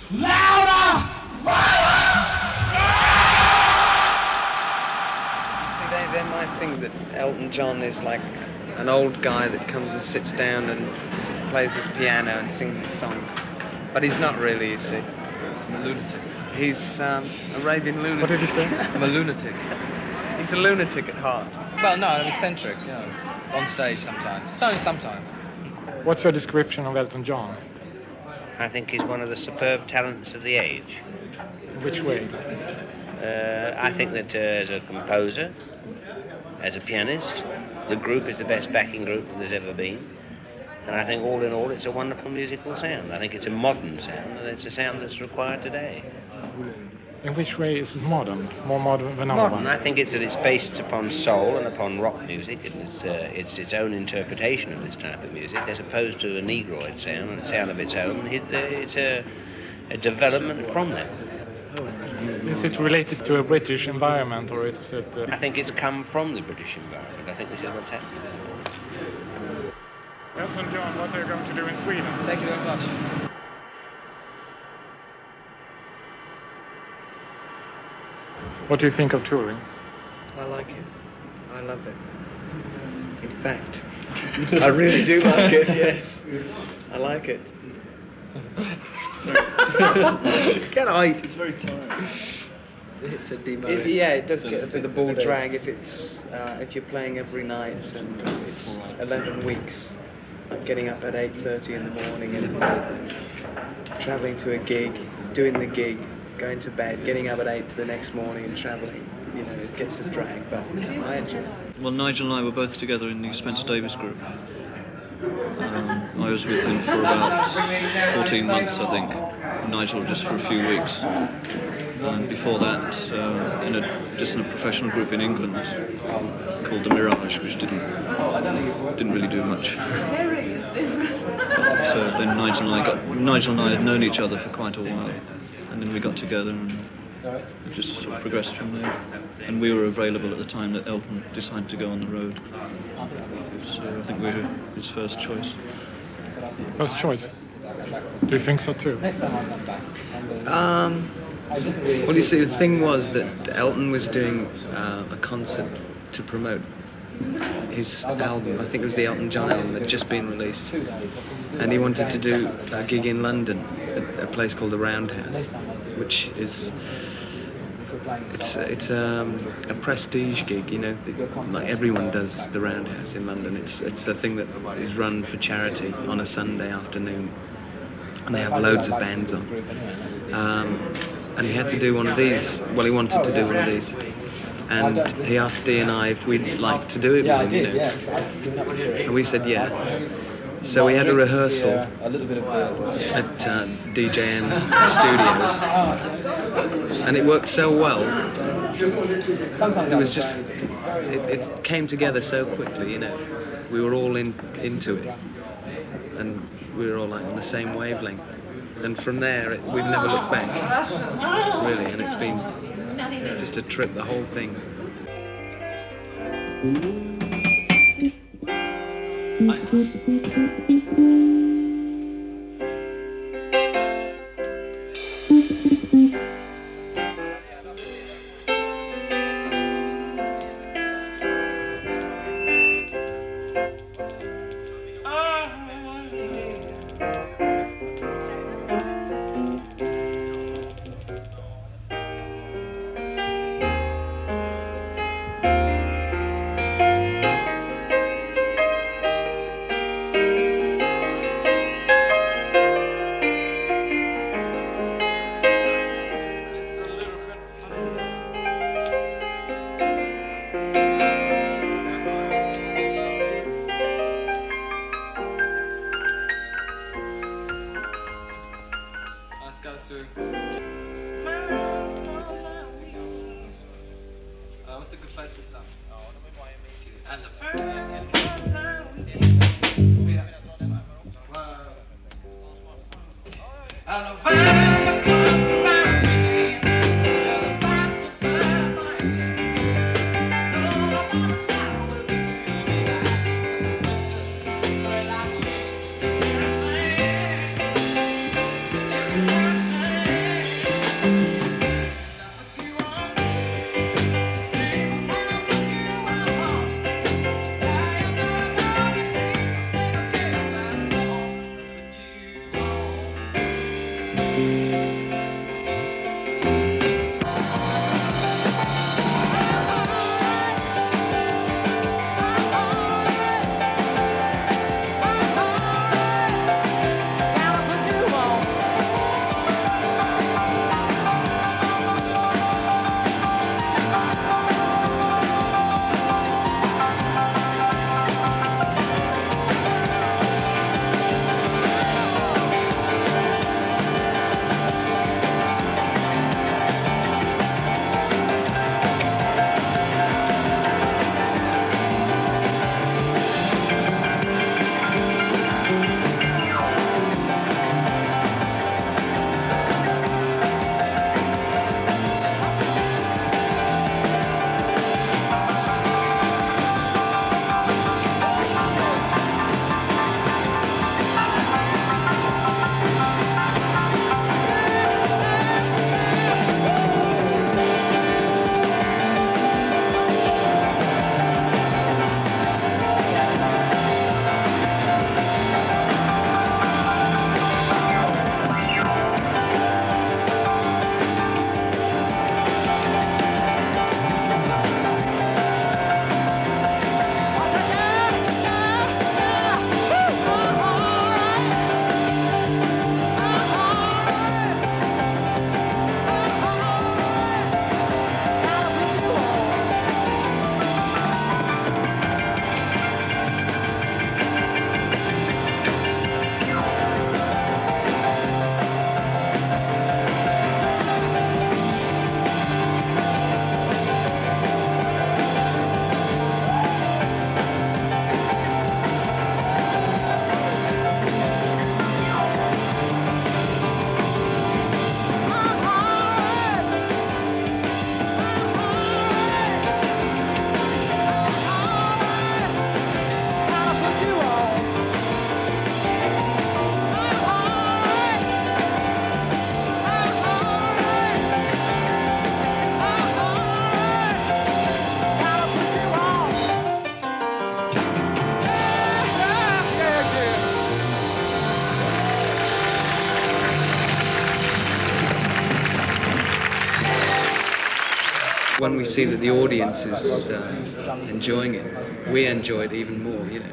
Louder! See, they might think that Elton John is like an old guy that comes and sits down and plays his piano and sings his songs. But he's not really, you see. I'm a lunatic. He's Arabian lunatic. What did you say? I'm a lunatic. He's a lunatic at heart. Well, no, I'm eccentric, you know, on stage sometimes. It's only sometimes. What's your description of Elton John? I think he's one of the superb talents of the age. In which way? I think that as a composer, as a pianist, the group is the best backing group there's ever been. And I think all in all it's a wonderful musical sound. I think it's a modern sound, and it's a sound that's required today. In which way is it modern? More modern than other Modern, ones? I think it's that it's based upon soul and upon rock music, and it's its own interpretation of this type of music, as opposed to a Negroid sound and a sound of its own. It's a development from that. Is it related to a British environment, or is it... I think it's come from the British environment. I think this is what's happening. Elton John, what are you going to do in Sweden? Thank you very much. What do you think of touring? I like it. I love it. In fact, I really do like it, yes. I like it. Can I? It's very tiring. It's a demo. Yeah, it does get a bit of ball drag if you're playing every night and it's 11 weeks. Like getting up at 8:30 in the morning and travelling to a gig, doing the gig, going to bed, getting up at 8 the next morning and travelling. You know, it gets a drag, but I enjoy it. Well, Nigel and I were both together in the Spencer Davis group. I was with him for about 14 months, I think. Nigel just for a few weeks. And before that, just in a professional group in England called the Mirage, which didn't really do much. But then Nigel and I had known each other for quite a while, and then we got together and it just sort of progressed from there. And we were available at the time that Elton decided to go on the road, so I think we were his first choice. First choice? Do you think so too? Well, you see, the thing was that Elton was doing a concert to promote his album. I think it was the Elton John album that had just been released, and he wanted to do a gig in London at a place called the Roundhouse, which is it's a prestige gig, you know. Like everyone does the Roundhouse in London. It's a thing that is run for charity on a Sunday afternoon, and they have loads of bands on. And he had to do one of these. Well, he wanted to do one of these, and he asked Dee and I if we'd like to do it with him, you know. And we said yeah. So we had a rehearsal at DJN Studios, and it worked so well. There was just it came together so quickly, you know. We were all into it, and we were all like on the same wavelength. And from there, we've never looked back, really, and it's been just a trip, the whole thing. What's the good place to start? And the when we see that the audience is enjoying it, we enjoy it even more, you know.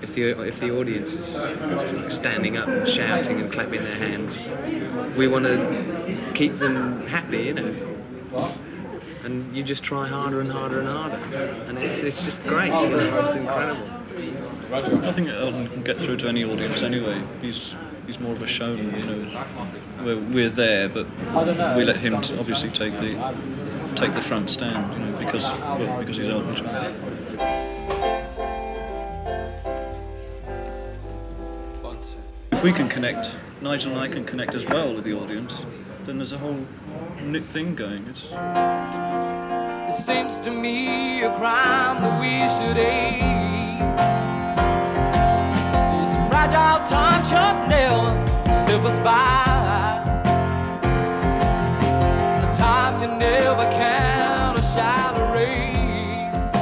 If the audience is like standing up and shouting and clapping their hands, we want to keep them happy, you know. And you just try harder and harder and harder, and it's just great, you know. It's incredible. I think Elton can get through to any audience anyway. He's more of a showman, you know. We're there, but we let him obviously take the front stand, you know, because he's Elton John. If we can connect, Nigel and I can connect as well with the audience, then there's a whole thing going. It seems to me a crime that we should aid. This fragile time should never slip us by. The time you never can or shall erase.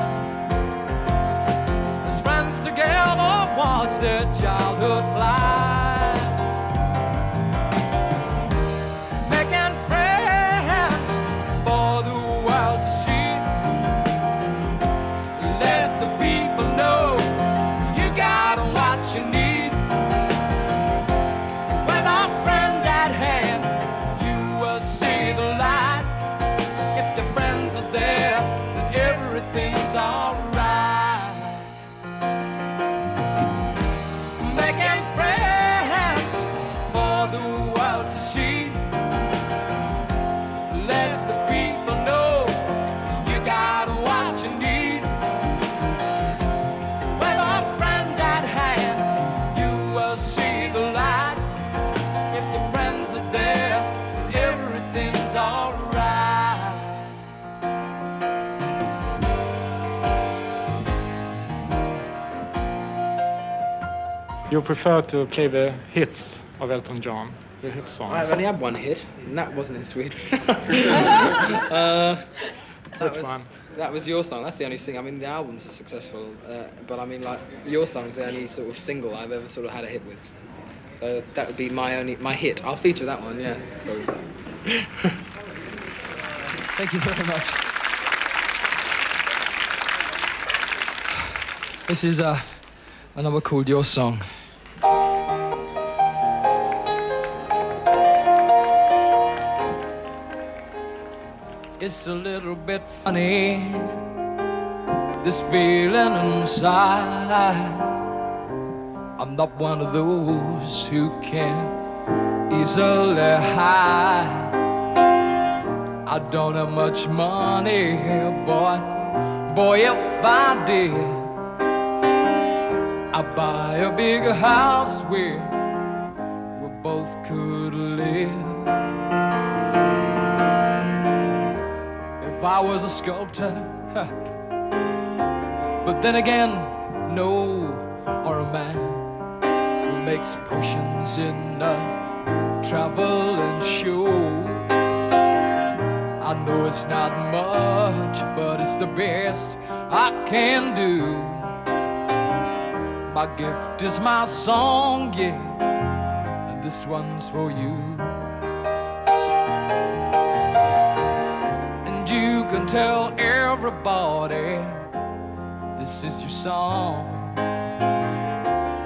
As friends together watch their childhood fly. You prefer to play the hits of Elton John, the hit songs? I've only had one hit, and that wasn't in Sweden. Which one? That was Your Song. That's the only thing. I mean, the albums are successful, but I mean, like, Your Song is the only sort of single I've ever sort of had a hit with. So that would be my hit. I'll feature that one, yeah. Thank you very much. This is a number called Your Song. It's a little bit funny, this feeling inside. I'm not one of those who can easily hide. I don't have much money, boy, if I did, I'd buy a bigger house where we both could live. If I was a sculptor, but then again, no, or a man who makes potions in a traveling show. I know it's not much, but it's the best I can do. My gift is my song, yeah, and this one's for you. And you can tell everybody this is your song.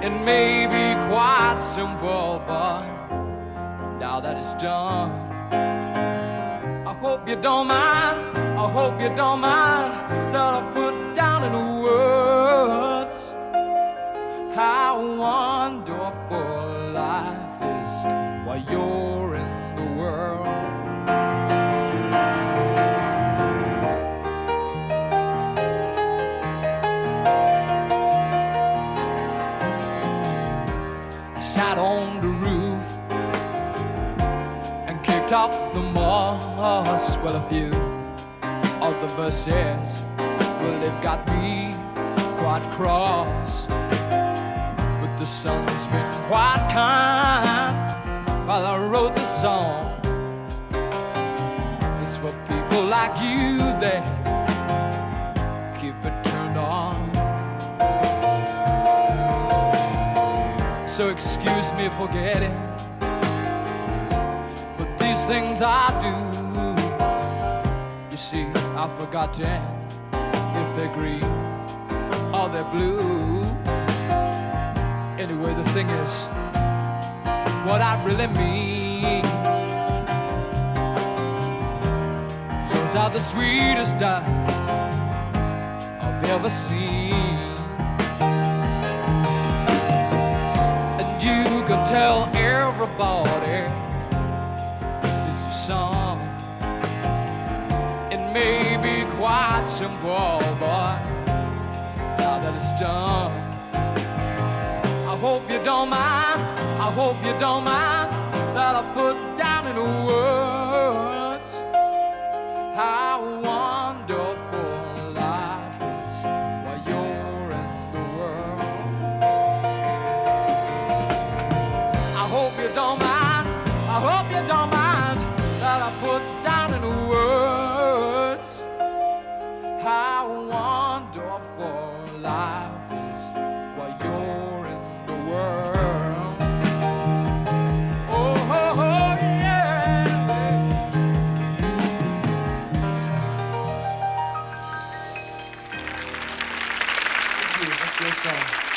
It may be quite simple, but now that it's done, I hope you don't mind, I hope you don't mind that I put down in words how wonderful life is while you're in the world. I sat on the roof and kicked off the moss. Well, a few of the verses, well, they've got me quite cross. But the sun's been quite kind while I wrote the song. It's for people like you that keep it turned on. So excuse me for forgetting, but these things I do, you see, I've forgotten if they're green or they're blue. Anyway, the thing is, what I really mean, yours are the sweetest eyes I've ever seen. And you can tell everybody this is your song. It may be quite simple, but now that it's done, I hope you don't mind, I hope you don't mind that I put down in words how wonderful life is while you're in the world. I hope you don't mind, I hope you don't mind that I put down in words how wonderful life is while you're in the world. Oh, oh, oh yeah. Thank you. That's your song.